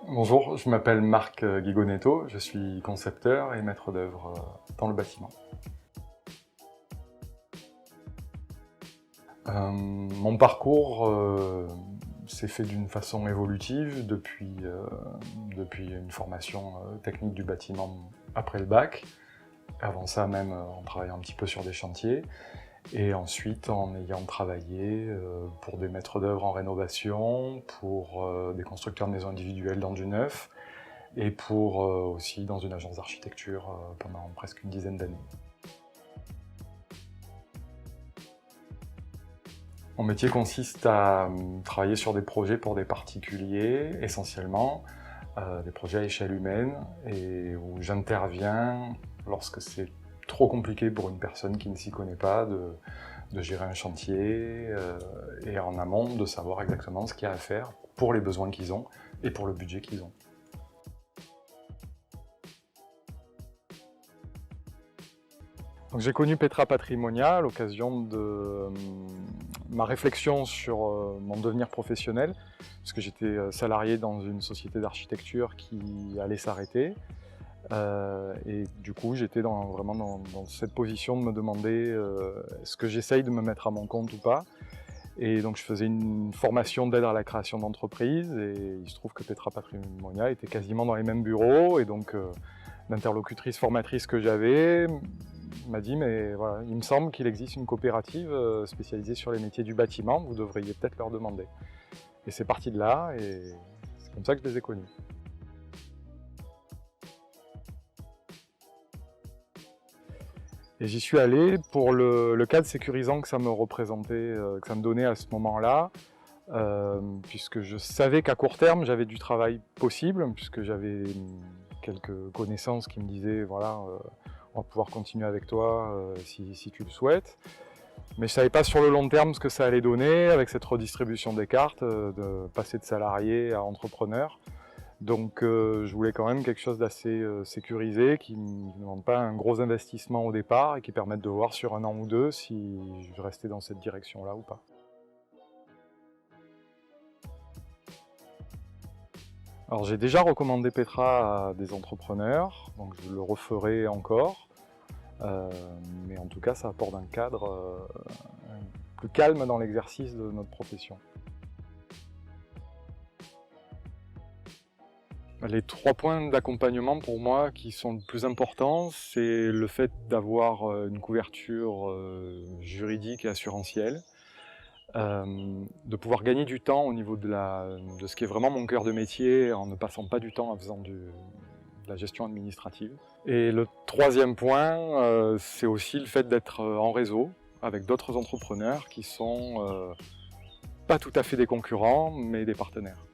Bonjour, je m'appelle Marc Guigonetto, je suis concepteur et maître d'œuvre dans le bâtiment. Mon parcours s'est fait d'une façon évolutive depuis une formation technique du bâtiment après le bac. Avant ça même en travaillant un petit peu sur des chantiers. Et ensuite en ayant travaillé pour des maîtres d'œuvre en rénovation, pour des constructeurs de maisons individuelles dans du neuf, et pour aussi dans une agence d'architecture pendant presque une dizaine d'années. Mon métier consiste à travailler sur des projets pour des particuliers, essentiellement, des projets à échelle humaine, et où j'interviens lorsque c'est trop compliqué pour une personne qui ne s'y connaît pas de gérer un chantier, et en amont de savoir exactement ce qu'il y a à faire pour les besoins qu'ils ont et pour le budget qu'ils ont. J'ai connu Petra Patrimonia à l'occasion de ma réflexion sur mon devenir professionnel, puisque j'étais salarié dans une société d'architecture qui allait s'arrêter. Et du coup, j'étais vraiment dans cette position de me demander est-ce que j'essaye de me mettre à mon compte ou pas. Et donc je faisais une formation d'aide à la création d'entreprise, et il se trouve que Petra Patrimonia était quasiment dans les mêmes bureaux, et donc l'interlocutrice formatrice que j'avais m'a dit mais voilà, il me semble qu'il existe une coopérative spécialisée sur les métiers du bâtiment, vous devriez peut-être leur demander. Et c'est parti de là, et c'est comme ça que je les ai connus. Et j'y suis allé pour le cadre sécurisant que ça me représentait, que ça me donnait à ce moment-là, puisque je savais qu'à court terme j'avais du travail possible, puisque j'avais quelques connaissances qui me disaient voilà, on va pouvoir continuer avec toi si tu le souhaites. Mais je ne savais pas sur le long terme ce que ça allait donner avec cette redistribution des cartes, de passer de salarié à entrepreneur. Donc je voulais quand même quelque chose d'assez sécurisé, qui ne demande pas un gros investissement au départ et qui permette de voir sur un an ou deux si je restais dans cette direction-là ou pas. Alors j'ai déjà recommandé Petra à des entrepreneurs, donc je le referai encore. Mais en tout cas ça apporte un cadre plus calme dans l'exercice de notre profession. Les 3 points d'accompagnement pour moi qui sont le plus importants, c'est le fait d'avoir une couverture juridique et assurantielle, de pouvoir gagner du temps au niveau de ce qui est vraiment mon cœur de métier, en ne passant pas du temps en faisant de la gestion administrative. Et le 3e point, c'est aussi le fait d'être en réseau avec d'autres entrepreneurs qui sont pas tout à fait des concurrents, mais des partenaires.